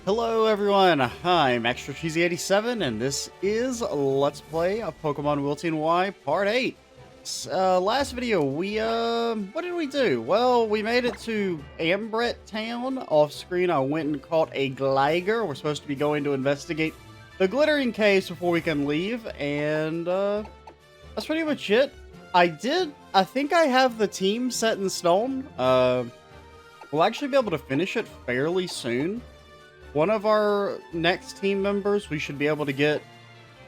Hello everyone, I'm Extra Cheesy 87 and this is Let's Play a Pokemon Wilting Y Part 8. Last video, what did we do? Well, we made it to Ambret Town. Off screen, I went and caught a Gligar. We're supposed to be going to investigate the Glittering Caves before we can leave, and that's pretty much it. I think I have the team set in stone. We'll actually be able to finish it fairly soon. One of our next team members we should be able to get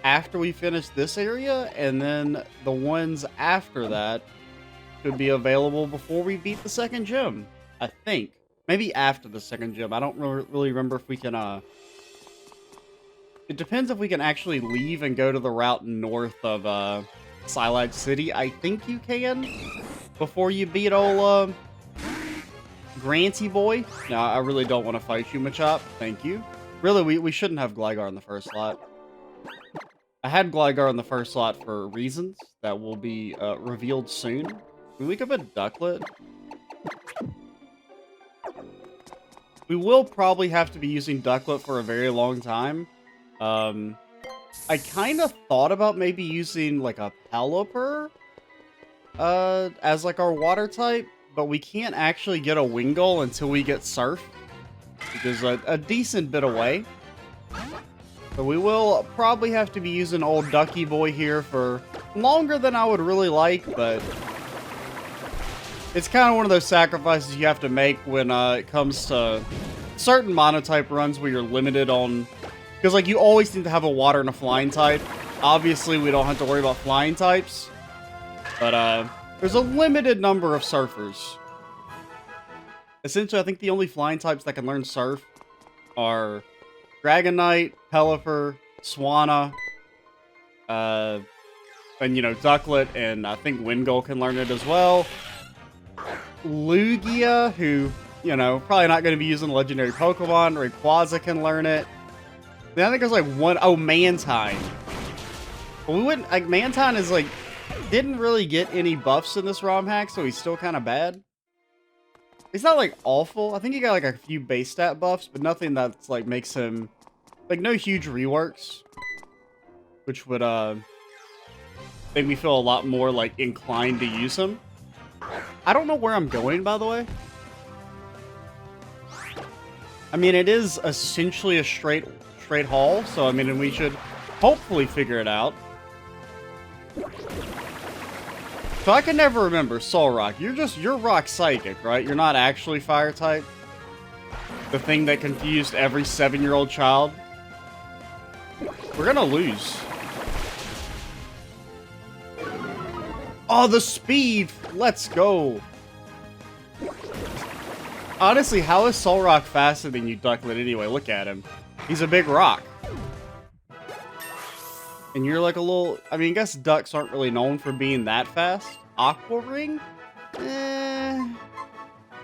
after we finish this area, and then the ones after that should be available before we beat the second gym, I think. Maybe after the second gym. I don't really remember if we can, it depends if we can actually leave and go to the route north of, Silage City. I think you can before you beat old, Granty boy. No, I really don't want to fight you, Machop. Thank you. Really, we shouldn't have Gligar in the first slot. I had Gligar in the first slot for reasons that will be revealed soon. Can we give a Ducklet? We will probably have to be using Ducklet for a very long time. I kind of thought about maybe using like a Pelipper as like our water type. But we can't actually get a Wingull until we get Surf, which is a decent bit away. So we will probably have to be using old Ducky Boy here for longer than I would really like, but it's kind of one of those sacrifices you have to make when it comes to certain Monotype runs where you're limited on... Because like you always need to have a Water and a Flying type. Obviously we don't have to worry about Flying types, but there's a limited number of Surfers. Essentially, I think the only Flying types that can learn Surf are Dragonite, Pelipper, Swanna, and, you know, Ducklet, and I think Wingull can learn it as well. Lugia, who, you know, probably not going to be using Legendary Pokemon. Rayquaza can learn it. Then I think there's like one... Oh, Mantine. But we wouldn't... Like, Mantine is like... Didn't really get any buffs in this ROM hack, so he's still kind of bad. He's not, like, awful. I think he got, like, a few base stat buffs, but nothing that's, like, makes him... Like, no huge reworks. Which would, make me feel a lot more, like, inclined to use him. I don't know where I'm going, by the way. I mean, it is essentially a straight haul, so, I mean, we should hopefully figure it out. So I can never remember, Solrock, you're Rock Psychic, right? You're not actually Fire type? The thing that confused every 7-year-old child? We're gonna lose. Oh, the speed! Let's go! Honestly, how is Solrock faster than you, Ducklet, anyway? Look at him. He's a big rock. And you're like a little... I mean, I guess ducks aren't really known for being that fast. Aqua Ring?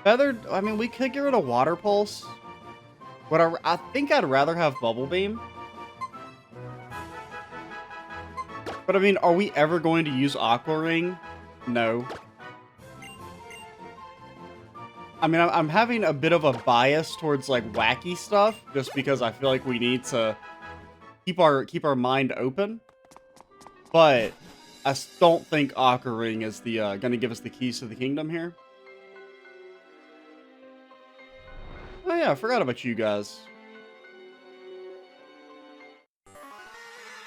Feathered... I mean, we could get rid of Water Pulse. But I think I'd rather have Bubble Beam. But I mean, are we ever going to use Aqua Ring? No. I mean, I'm having a bit of a bias towards, like, wacky stuff. Just because I feel like we need to... keep our mind open, but I don't think Aqua Ring is the gonna give us the keys to the kingdom here. Oh yeah, I forgot about you guys.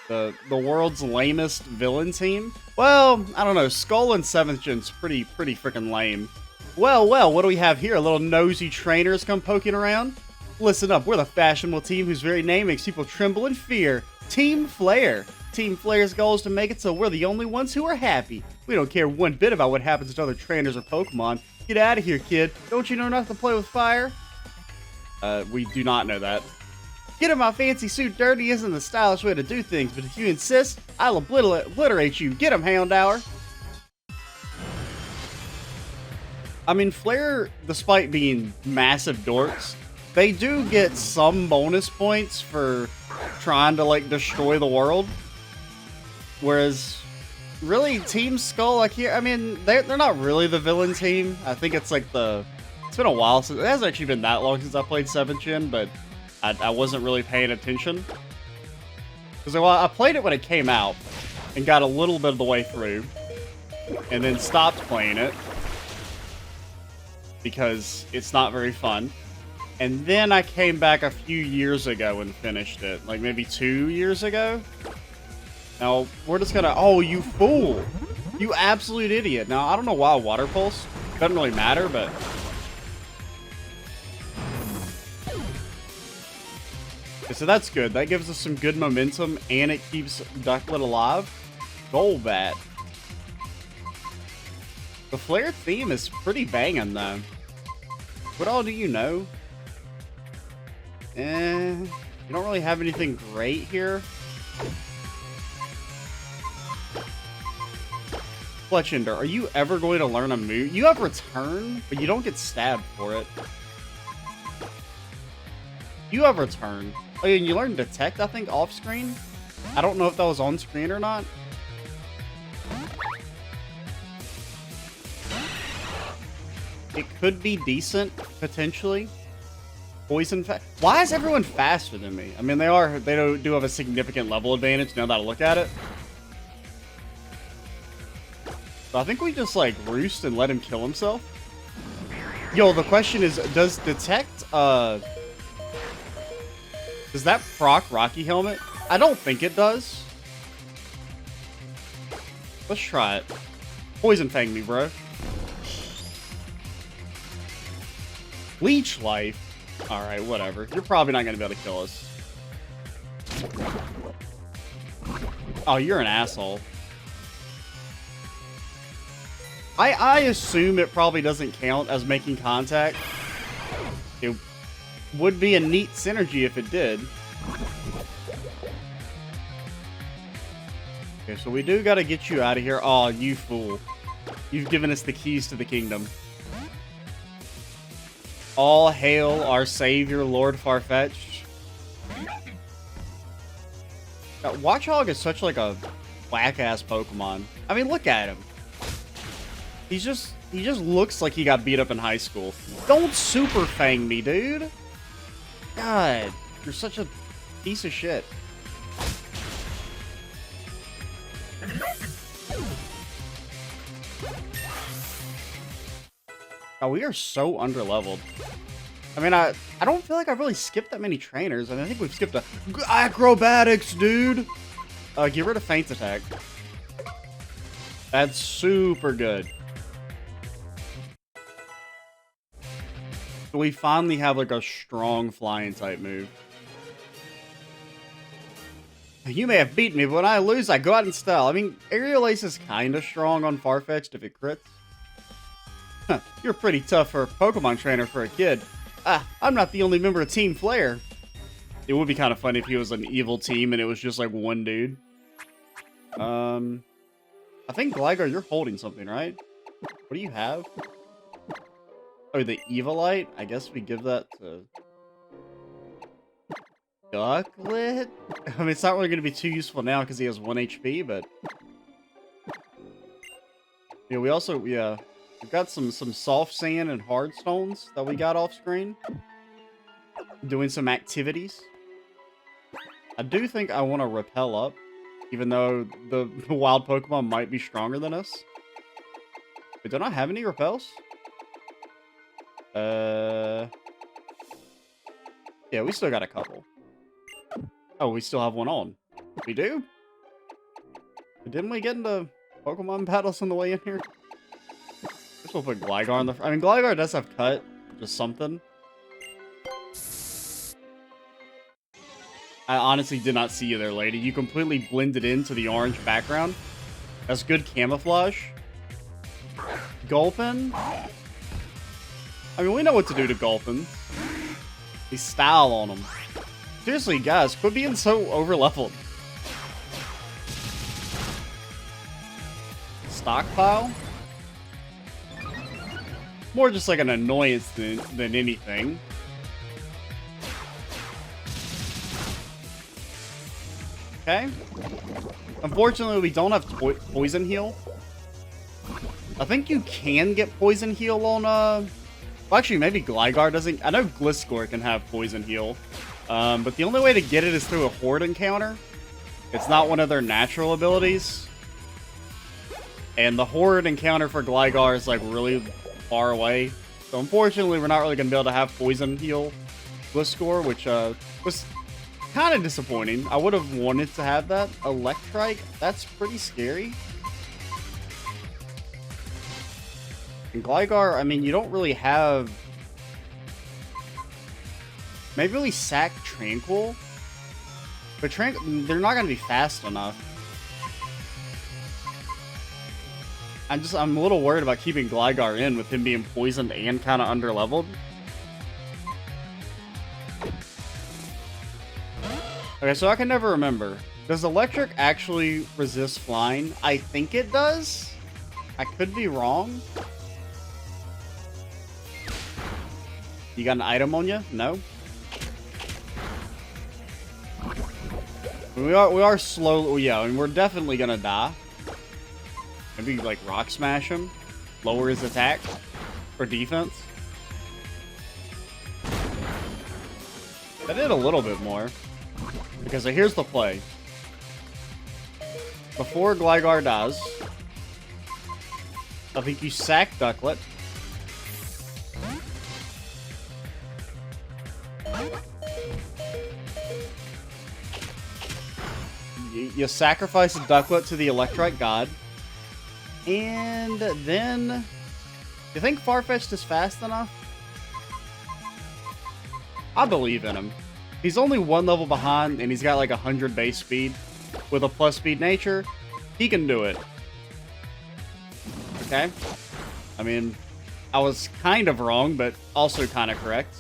The world's lamest villain team. Well, I don't know. Skull and 7th Gen's pretty freaking lame. Well, what do we have here? A little nosy trainers come poking around. Listen up, we're the fashionable team whose very name makes people tremble in fear. Team Flare. Team Flare's goal is to make it so we're the only ones who are happy. We don't care one bit about what happens to other trainers or Pokemon. Get out of here, kid. Don't you know enough to play with fire? We do not know that. Getting my fancy suit dirty isn't the stylish way to do things, but if you insist, I'll obliterate you. Get him, Houndour. I mean, Flare, despite being massive dorks, they do get some bonus points for trying to, like, destroy the world. Whereas, really, Team Skull, like, here, I mean, they're not really the villain team. I think it's, like, it's been a while since, it hasn't actually been that long since I played 7th Gen, but I wasn't really paying attention. Because I played it when it came out and got a little bit of the way through. And then stopped playing it because it's not very fun. And then I came back a few years ago and finished it. Like maybe 2 years ago. Now, we're just gonna... Oh, you fool! You absolute idiot. Now, I don't know why Water Pulse. Doesn't really matter, but... Okay, so that's good. That gives us some good momentum, and it keeps Ducklet alive. Golbat. The Flare theme is pretty banging, though. What all do you know? You don't really have anything great here. Fletchender, are you ever going to learn a move? You have Return, but you don't get stabbed for it. You have Return. Oh, yeah, and you learn Detect, I think, off screen. I don't know if that was on screen or not. It could be decent, potentially. Poison fast. Why is everyone faster than me? I mean, they do have a significant level advantage now that I look at it. So I think we just, like, roost and let him kill himself. Yo, the question is, does Detect, does that proc Rocky Helmet? I don't think it does. Let's try it. Poison Fang me, bro. Leech Life. Alright, whatever. You're probably not going to be able to kill us. Oh, you're an asshole. I assume it probably doesn't count as making contact. It would be a neat synergy if it did. Okay, so we do got to get you out of here. Oh, you fool. You've given us the keys to the kingdom. All hail our savior, Lord Farfetch'd. Watchog is such like a whack-ass Pokemon. I mean, look at him. He just looks like he got beat up in high school. Don't Super Fang me, dude. God, you're such a piece of shit. Oh, we are so underleveled. I mean, I don't feel like I've really skipped that many trainers. I think we've skipped acrobatics, dude. Get rid of Feint Attack. That's super good. So we finally have like a strong flying type move. You may have beaten me, but when I lose, I go out in style. I mean, Aerial Ace is kind of strong on Farfetch'd if it crits. Huh, you're pretty tough for a Pokemon trainer for a kid. I'm not the only member of Team Flare. It would be kind of funny if he was an evil team and it was just like one dude. I think Gligar, you're holding something, right? What do you have? Oh, the Evilite? I guess we give that to Ducklet? I mean, it's not really going to be too useful now because he has 1 HP, but... Yeah, we also, yeah... We've got some soft sand and hard stones that we got off screen. Doing some activities. I do think I want to repel up, even though the wild Pokemon might be stronger than us. But don't I have any repels? Yeah, we still got a couple. Oh, we still have one on. We do? Didn't we get into Pokemon battles on the way in here? Guess we'll put Gligar on the... I mean, Gligar does have cut. Just something. I honestly did not see you there, lady. You completely blended into the orange background. That's good camouflage. Gulpin? I mean, we know what to do to Gulpin. We style on him. Seriously, guys, quit being so over-leveled. Stockpile? More just like an annoyance than anything. Okay. Unfortunately, we don't have Poison Heal. I think you can get Poison Heal on, well, actually, maybe Gligar doesn't. I know Gliscor can have Poison Heal. But the only way to get it is through a horde encounter. It's not one of their natural abilities. And the horde encounter for Gligar is like really far away. So unfortunately, we're not really going to be able to have Poison Heal Gliscor, which was kind of disappointing. I would have wanted to have that. Electrike, that's pretty scary. And Gligar, I mean, you don't really have... Maybe really sack Tranquil. But they're not going to be fast enough. I'm a little worried about keeping Gligar in with him being poisoned and kind of underleveled. Okay, so I can never remember. Does Electric actually resist flying? I think it does. I could be wrong. You got an item on you? No? We are slow. Yeah, and we're definitely gonna die. Maybe like Rock Smash him, lower his attack or defense. That did a little bit more. Because here's the play. Before Gligar dies, I think you sack Ducklet. You sacrifice a Ducklet to the Electrike God. And then... You think Farfetch'd is fast enough? I believe in him. He's only one level behind, and he's got like 100 base speed. With a plus speed nature, he can do it. Okay? I mean, I was kind of wrong, but also kind of correct.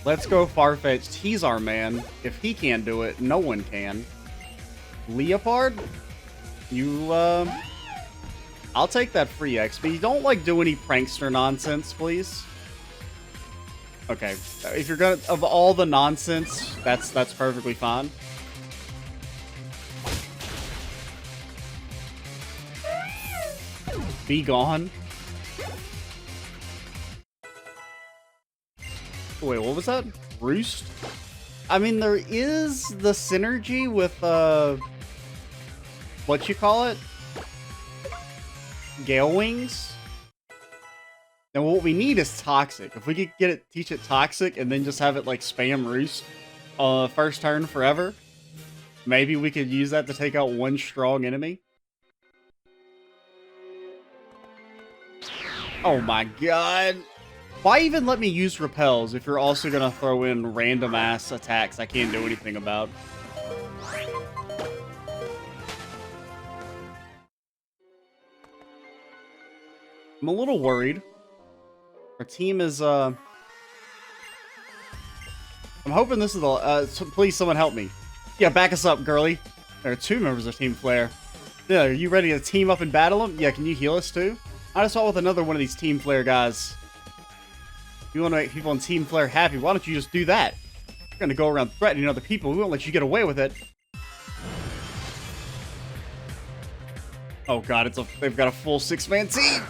Let's go Farfetch'd. He's our man. If he can't do it, no one can. Leopard? You, I'll take that free XP. Don't, like, do any prankster nonsense, please. Okay. If you're gonna... Of all the nonsense, that's perfectly fine. Be gone. Wait, what was that? Roost? I mean, there is the synergy with, what you call it? Gale Wings? And what we need is Toxic. If we could get it, teach it Toxic, and then just have it, like, spam Roost first turn forever, maybe we could use that to take out one strong enemy. Oh my god. Why even let me use repels if you're also going to throw in random ass attacks I can't do anything about? I'm a little worried. Our team is, I'm hoping this is the, please someone help me. Yeah, back us up, girly. There are 2 members of Team Flare. Yeah, are you ready to team up and battle them? Yeah, can you heal us too? I just saw with another one of these Team Flare guys. If you want to make people in Team Flare happy, why don't you just do that? You're gonna go around threatening other people. We won't let you get away with it. Oh god, they've got a full 6-man team!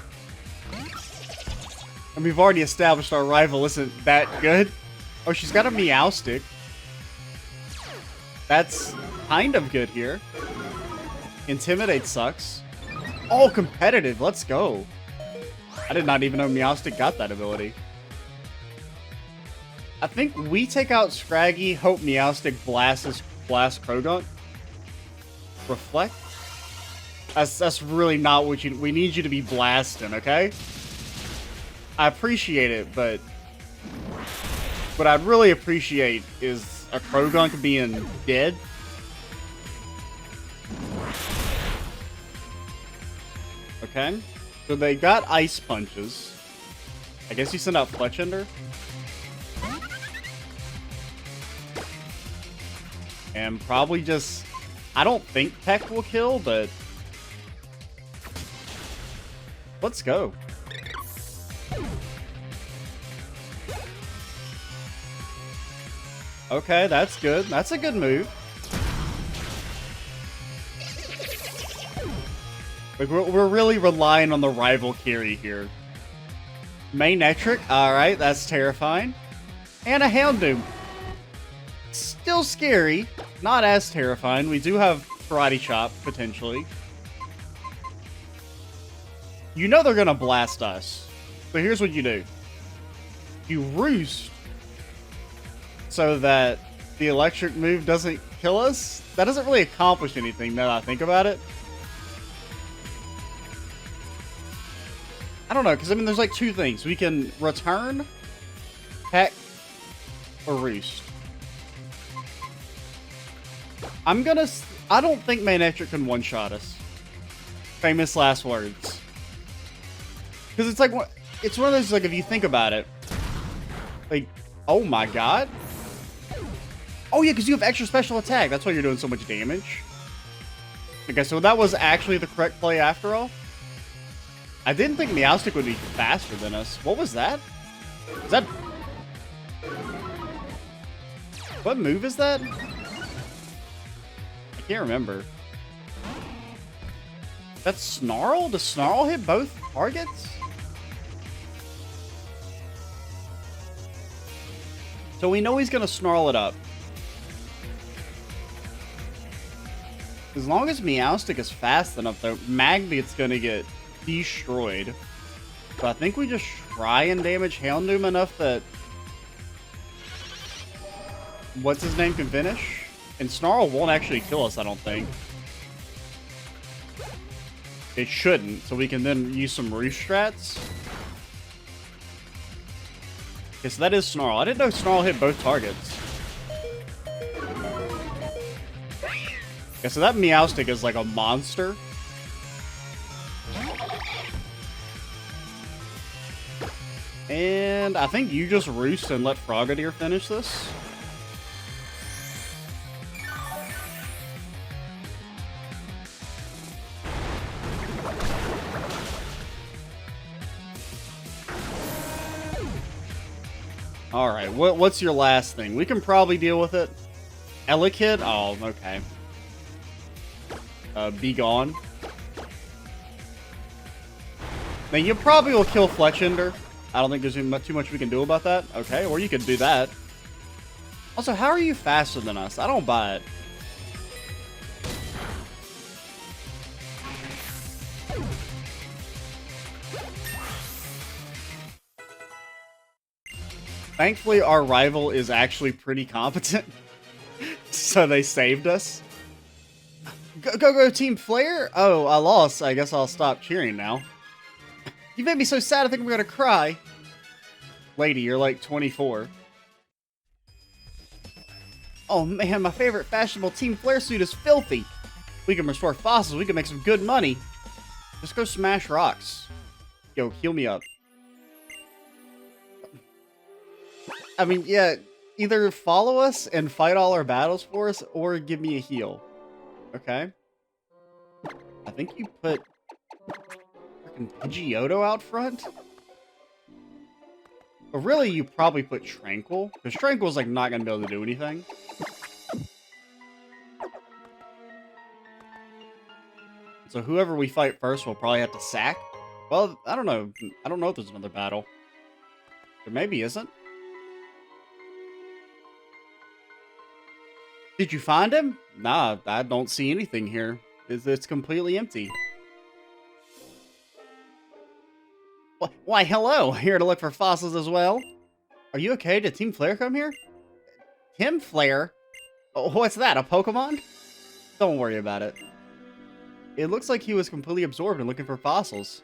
And we've already established our rival isn't that good. Oh, she's got a Meowstic. That's kind of good here. Intimidate sucks. Oh, competitive. Let's go. I did not even know Meowstic got that ability. I think we take out Scraggy, hope Meowstic blasts Krogunk. Reflect? That's really not what we need you to be blasting, okay? I appreciate it, but what I'd really appreciate is a Krogunk being dead. Okay. So they got Ice Punches. I guess you send out Fletchender. And probably just... I don't think Peck will kill, but... Let's go. Okay, that's good. That's a good move. Like, we're really relying on the rival carry here. Manectric, alright, that's terrifying. And a Houndoom. Still scary. Not as terrifying. We do have Karate Chop, potentially. You know they're gonna blast us. So here's what you do. You roost so that the electric move doesn't kill us. That doesn't really accomplish anything now that I think about it. I don't know, because I mean there's like two things. We can return, peck, or roost. I don't think Manectric can one-shot us. Famous last words. Because it's like, it's one of those, like, if you think about it. Like, oh my god. Oh yeah, because you have extra special attack. That's why you're doing so much damage. Okay, so that was actually the correct play after all. I didn't think Meowstic would be faster than us. What was that? Is that... What move is that? I can't remember. That's Snarl? Does Snarl hit both targets? So we know he's gonna Snarl it up. As long as Meowstic is fast enough, though, Magnet's gonna get destroyed. So I think we just try and damage Houndoom enough that... What's-his-name can finish? And Snarl won't actually kill us, I don't think. It shouldn't, so we can then use some roost strats. Okay, so that is Snarl. I didn't know Snarl hit both targets. Okay, so that Meowstic is like a monster. And I think you just roost and let Frogadier finish this. Alright, what's your last thing? We can probably deal with it. Elekid? Oh, okay. Be gone. Now, you probably will kill Fletchender. I don't think there's too much we can do about that. Okay, or you could do that. Also, how are you faster than us? I don't buy it. Thankfully, our rival is actually pretty competent. So they saved us. Go, Team Flare! Oh, I lost. I guess I'll stop cheering now. You made me so sad I think I'm gonna cry. Lady, you're like 24. Oh man, my favorite fashionable Team Flare suit is filthy. We can restore fossils, we can make some good money. Just go smash rocks. Yo, heal me up. I mean, yeah, either follow us and fight all our battles for us, or give me a heal. Okay? I think you put freaking Pidgeotto out front? But really, you probably put Tranquil, because Tranquil's like not gonna be able to do anything. So whoever we fight first will probably have to sack. Well, I don't know. I don't know if there's another battle. There maybe isn't. Did you find him? Nah, I don't see anything here. It's completely empty. Why, hello. Here to look for fossils as well. Are you okay? Did Team Flare come here? Team Flare? Oh, what's that, a Pokemon? Don't worry about it. It looks like he was completely absorbed in looking for fossils.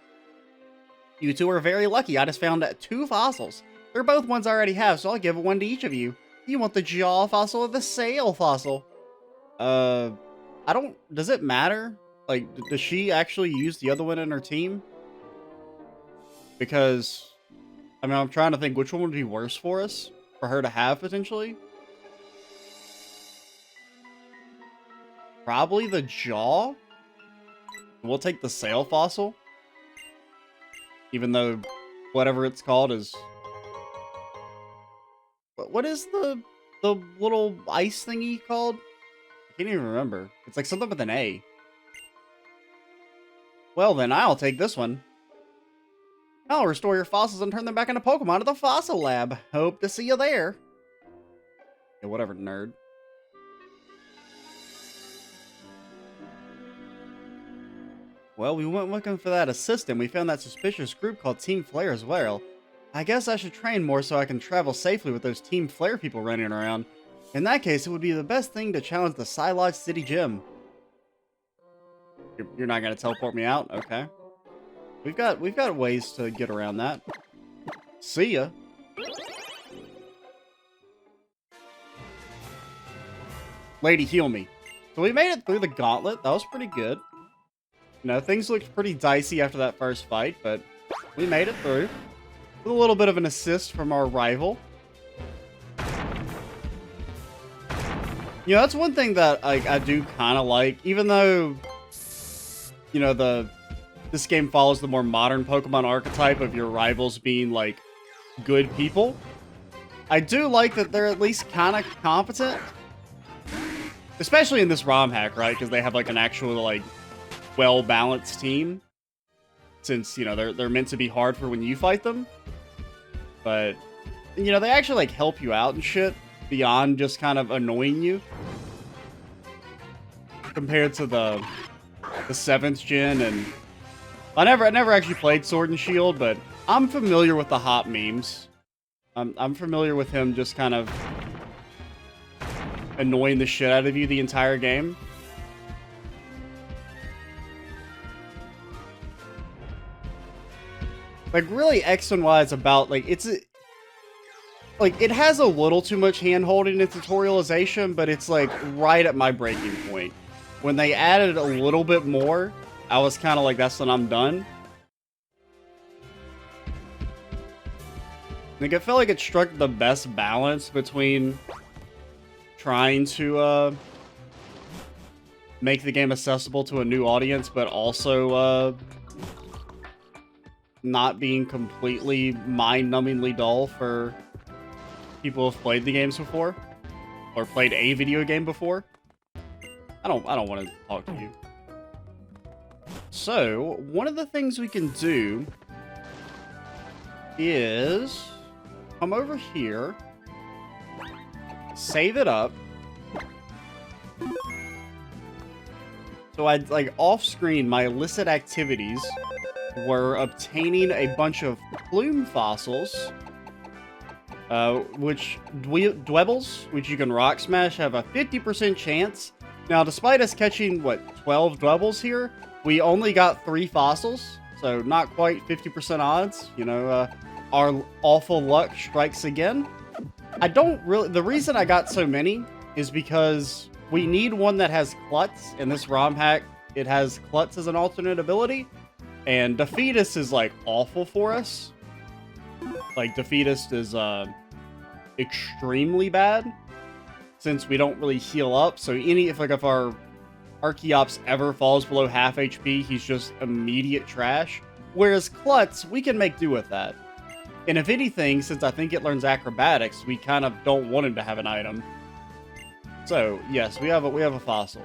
You two are very lucky. I just found 2 fossils. They're both ones I already have, so I'll give one to each of you. You want the jaw fossil or the sail fossil? I don't... Does it matter? Like, does she actually use the other one in her team? Because... I mean, I'm trying to think which one would be worse for us? For her to have, potentially? Probably the jaw? We'll take the sail fossil. Even though whatever it's called is... What is the little ice thingy called? I can't even remember. It's like something with an A. Well then, I'll take this one. I'll restore your fossils and turn them back into Pokemon at the Fossil Lab. Hope to see you there. Yeah, whatever, nerd. Well, we went looking for that assistant. We found that suspicious group called Team Flare as well. I guess I should train more so I can travel safely with those Team Flare people running around. In that case, it would be the best thing to challenge the Psylodge City Gym. You're not gonna teleport me out? Okay. We've got ways to get around that. See ya. Lady, heal me. So we made it through the gauntlet. That was pretty good. You know, things looked pretty dicey after that first fight, but we made it through. With a little bit of an assist from our rival. You know, that's one thing that I do kind of like. Even though, you know, this game follows the more modern Pokemon archetype of your rivals being, like, good people. I do like that they're at least kind of competent. Especially in this ROM hack, right? Because they have, like, an actual, like, well-balanced team. Since, you know, they're meant to be hard for when you fight them. But, you know, they actually, like, help you out and shit. Beyond just kind of annoying you. Compared to the 7th gen, and I never actually played Sword and Shield, but I'm familiar with the Hop memes. I'm familiar with him just kind of annoying the shit out of you the entire game. Like, really, X and Y is about, like, like, it has a little too much hand-holding and tutorialization, but it's, like, right at my breaking point. When they added a little bit more, I was kind of like, that's when I'm done. Like, it felt like it struck the best balance between trying to, make the game accessible to a new audience, but also, not being completely mind-numbingly dull for people who've played the games before, or played a video game before. I don't want to talk to you. So, one of the things we can do is come over here, save it up. So like off screen, my illicit activities were obtaining a bunch of plume fossils, which Dwebbles, which you can rock smash, have a 50% chance. Now, despite us catching, what, 12 Dwebbles here, we only got 3 fossils, so not quite 50% odds. You know, our awful luck strikes again. The reason I got so many is because we need one that has Klutz. In this ROM hack, it has Klutz as an alternate ability, and Defeatist is, like, awful for us. Like, Defeatist is, extremely bad, since we don't really heal up. So if our Archeops ever falls below half HP, he's just immediate trash. Whereas Klutz, we can make do with that. And if anything, since I think it learns acrobatics, we kind of don't want him to have an item. So yes, we have a fossil.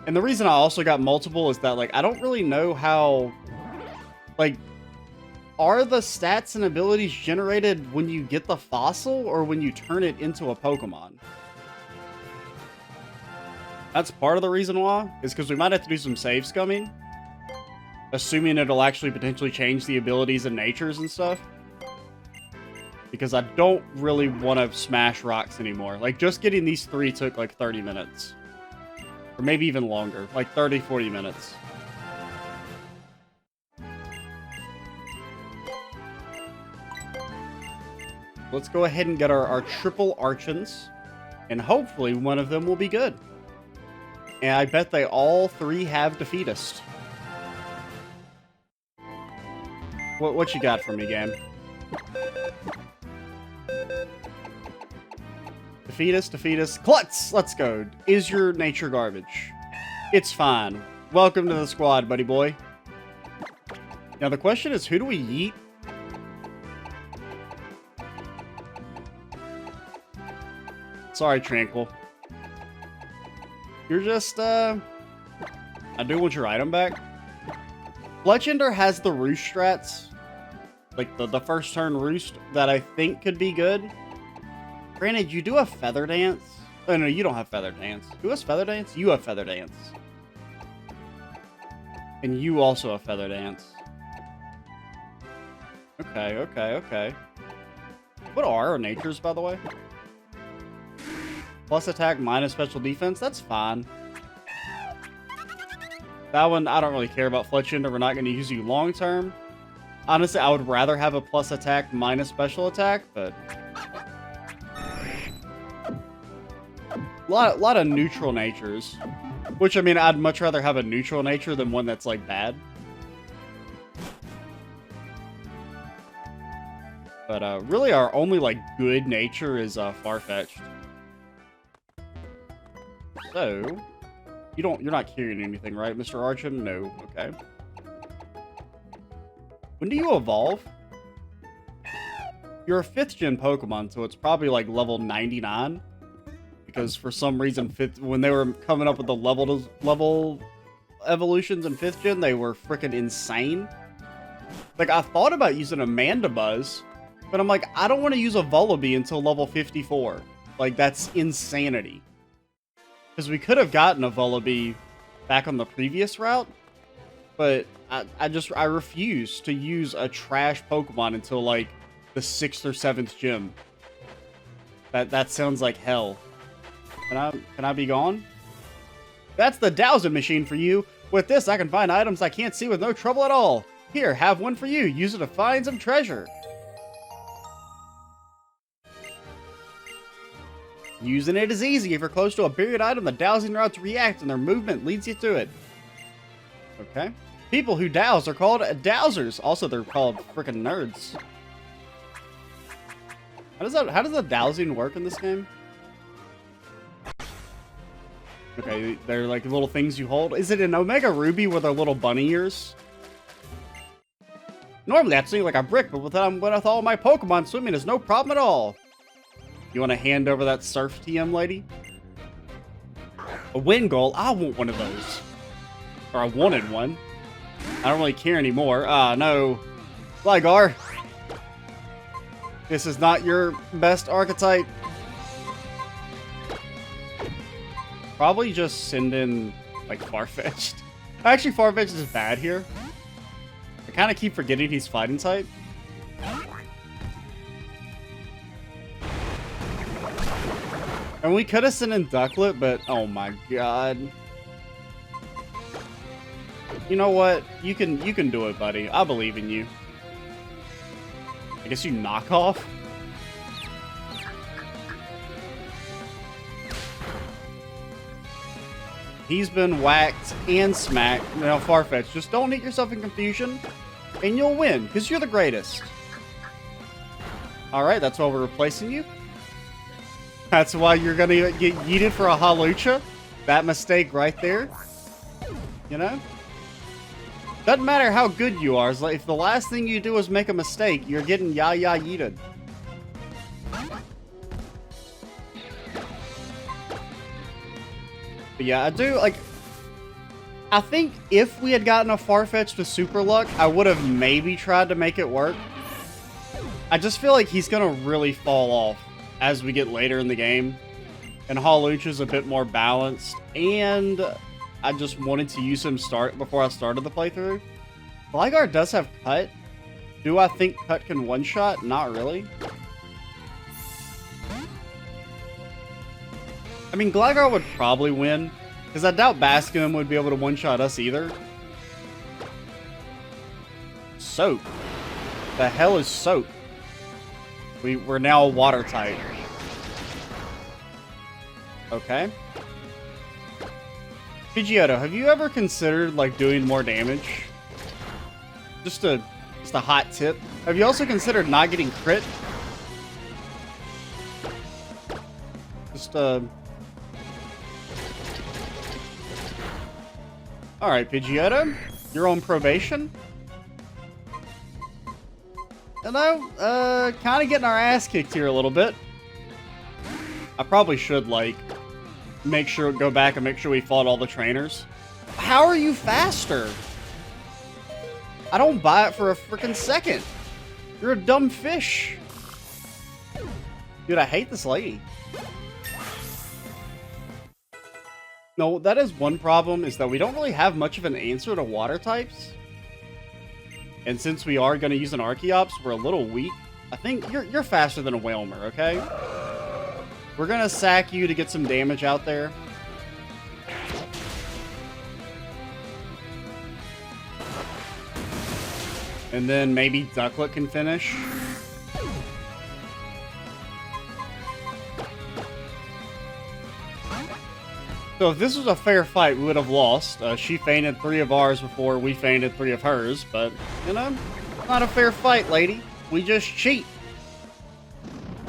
And the reason I also got multiple is that, like, I don't really know how, like, are the stats and abilities generated when you get the fossil or when you turn it into a Pokemon? That's part of the reason why, is because we might have to do some save scumming. Assuming it'll actually potentially change the abilities and natures and stuff. Because I don't really want to smash rocks anymore. Like, just getting these 3 took like 30 minutes. Or maybe even longer, like 30, 40 minutes. Let's go ahead and get our triple Archons, and hopefully one of them will be good. And I bet they all 3 have Defeatist. What you got for me, game? Defeatist. Klutz! Let's go. Is your nature garbage? It's fine. Welcome to the squad, buddy boy. Now the question is, who do we yeet? Sorry, Tranquil. You're just, I do want your item back. Fletchender has the roost strats. Like, the first turn roost that I think could be good. Granted, you do have Feather Dance. Oh, no, you don't have Feather Dance. Who has Feather Dance? You have Feather Dance. And you also have Feather Dance. Okay, okay, okay. What are our natures, by the way? Plus attack, minus special defense. That's fine. That one, I don't really care about Fletchinder. We're not going to use you long term. Honestly, I would rather have a plus attack, minus special attack, but... lot of neutral natures. Which, I mean, I'd much rather have a neutral nature than one that's, like, bad. But, really, our only, like, good nature is, Farfetch'd. So, you're not carrying anything, right, Mr. Archon? No. Okay. When do you evolve? You're a 5th gen Pokemon, so it's probably, like, level 99. Because for some reason, when they were coming up with the level evolutions in 5th gen, they were freaking insane. Like, I thought about using a Mandibuzz, but I'm like, I don't want to use a Vullaby until level 54. Like, that's insanity. Because we could have gotten a Vullaby back on the previous route, but I refuse to use a trash Pokemon until, like, the 6th or 7th gym. That sounds like hell. Can I be gone? That's the dowsing machine for you. With this, I can find items I can't see with no trouble at all. Here, have one for you. Use it to find some treasure. Using it is easy. If you're close to a buried item, the dowsing rods react and their movement leads you to it. Okay. People who douse are called dowsers. Also, they're called freaking nerds. How does the dowsing work in this game? Okay, they're like little things you hold. Is it an Omega Ruby with their little bunny ears? Normally that seems like a brick, but with all my Pokemon, swimming is no problem at all. You want to hand over that Surf TM lady? A wind goal? I want one of those. Or I wanted one. I don't really care anymore. No. Gligar. This is not your best archetype. Probably just send in, like, Farfetch'd. Actually, Farfetch'd is bad here. I kind of keep forgetting he's fighting type. And we could have sent in Ducklet, but oh my god. You know what? You can do it, buddy. I believe in you. I guess you knock off. He's been whacked and smacked. Now, Farfetch'd, just don't get yourself in confusion, and you'll win, because you're the greatest. Alright, that's why we're replacing you. That's why you're going to get yeeted for a Hawlucha. That mistake right there. You know? Doesn't matter how good you are. It's like if the last thing you do is make a mistake, you're getting ya-ya yeeted. But yeah, I do, like... I think if we had gotten a Farfetch'd with Super Luck, I would have maybe tried to make it work. I just feel like he's going to really fall off as we get later in the game. And Hawlucha's a bit more balanced. And I just wanted to use him before I started the playthrough. Gligar does have Cut. Do I think Cut can one-shot? Not really. I mean, Gligar would probably win, because I doubt Basculin would be able to one-shot us either. Soak. The hell is Soak? We're now water type. Okay. Pidgeotto, have you ever considered, like, doing more damage? Just a hot tip. Have you also considered not getting crit? Alright, Pidgeotto. You're on probation. Hello? Kind of getting our ass kicked here a little bit. I probably should, like, go back and make sure we fought all the trainers. How are you faster? I don't buy it for a freaking second. You're a dumb fish. Dude, I hate this lady. No, that is one problem, is that we don't really have much of an answer to water types. And since we are going to use an Archeops, we're a little weak. I think you're faster than a Whalmer, okay? We're going to sack you to get some damage out there. And then maybe Ducklet can finish. So if this was a fair fight, we would have lost. She fainted 3 of ours before we fainted 3 of hers. But, you know, not a fair fight, lady. We just cheat.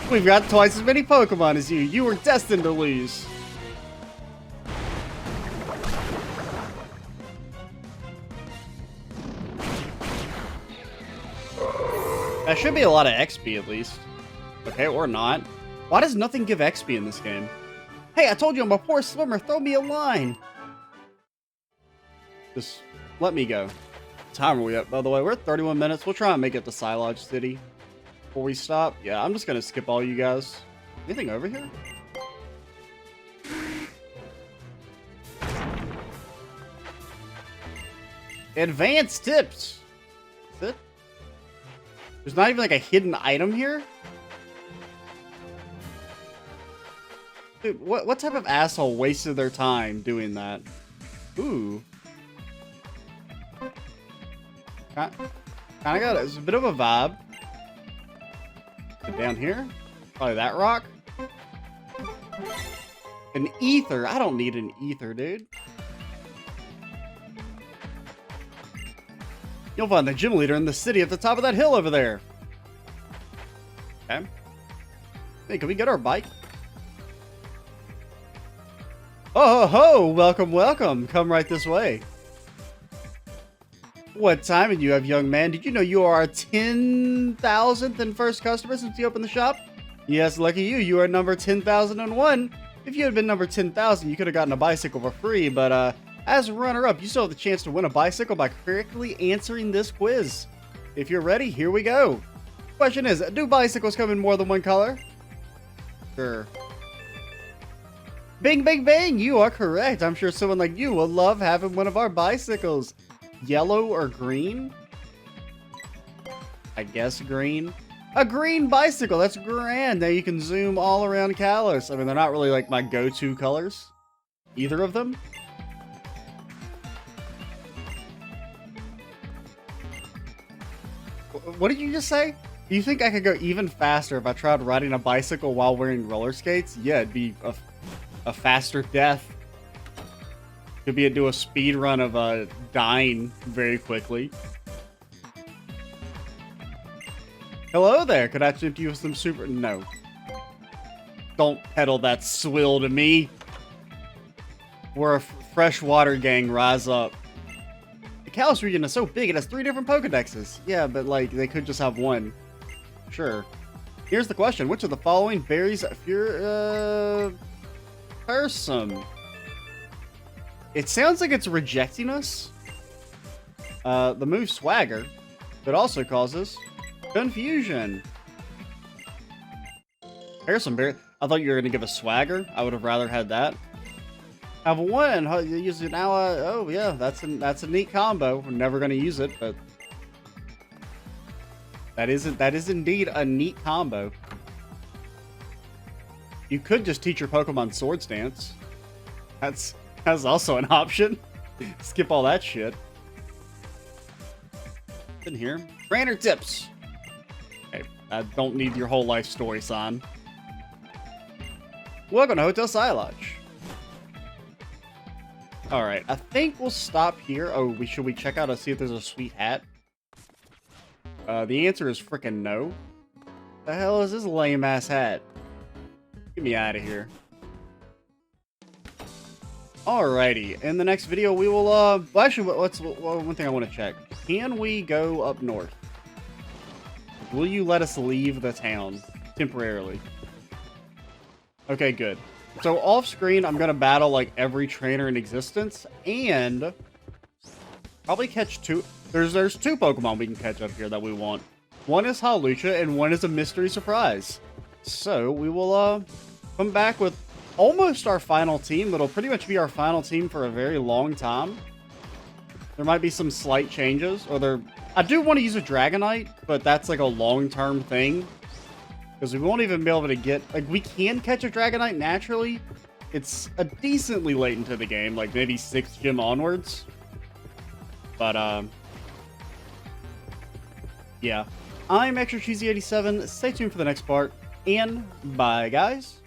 We've got twice as many Pokemon as you. You were destined to lose. That should be a lot of XP at least. Okay, or not. Why does nothing give XP in this game? Hey, I told you I'm a poor swimmer. Throw me a line. Just let me go. What time are we at, by the way? We're at 31 minutes. We'll try and make it to Silage City before we stop. Yeah, I'm just going to skip all you guys. Anything over here? Advanced tips. That's it? There's not even like a hidden item here? Dude, what type of asshole wasted their time doing that? Ooh. Kinda got it. It's a bit of a vibe. Down here? Probably that rock. An ether. I don't need an ether, dude. You'll find the gym leader in the city at the top of that hill over there. Okay. Hey, can we get our bike? Oh, ho, ho! Welcome, welcome. Come right this way. What timing you have, young man? Did you know you are our 10,000th and first customer since you opened the shop? Yes, lucky you. You are number 10,001. If you had been number 10,000, you could have gotten a bicycle for free, but as a runner-up, you still have the chance to win a bicycle by correctly answering this quiz. If you're ready, here we go. Question is, do bicycles come in more than one color? Sure. Bing, bing, bing! You are correct. I'm sure someone like you will love having one of our bicycles. Yellow or green? I guess green. A green bicycle! That's grand! Now you can zoom all around Kalos. I mean, they're not really like my go-to colors. Either of them. What did you just say? Do you think I could go even faster if I tried riding a bicycle while wearing roller skates? Yeah, it'd be a faster death. Could be do a speed run of dying very quickly. Hello there. Could I tempt you with some super? No. Don't peddle that swill to me. We're a freshwater gang. Rise up. The Kalos region is so big, it has 3 different Pokedexes. Yeah, but like, they could just have one. Sure. Here's the question. Which of the following berries fearsome? It sounds like it's rejecting us. The move Swagger, but also causes confusion. Fearsome berry. I thought you were going to give a Swagger. I would have rather had that. Have one. Use it now. Oh yeah, that's a neat combo. We're never going to use it, but that is indeed a neat combo. You could just teach your Pokemon Swords Dance. That's also an option. Skip all that shit. In here, trainer tips. Okay, I don't need your whole life story, son. Welcome to Hotel Silage. All right, I think we'll stop here. Oh, should we check out and see if there's a sweet hat? The answer is freaking no. The hell is this lame ass hat? Get me out of here. Alrighty, in the next video we will, well, actually, one thing I want to check. Can we go up north? Will you let us leave the town temporarily? Okay, good. So off screen, I'm going to battle like every trainer in existence and probably catch 2. There's 2 Pokemon we can catch up here that we want. One is Hawlucha and one is a mystery surprise. So we will come back with almost our final team. That'll pretty much be our final team for a very long time. There might be some slight changes, or I do want to use a Dragonite, but that's like a long-term thing. Because we won't even be able to get, like, we can catch a Dragonite naturally. It's a decently late into the game, like maybe 6th gym onwards. But, yeah. I'm Extra Cheesy 87. Stay tuned for the next part, and bye, guys.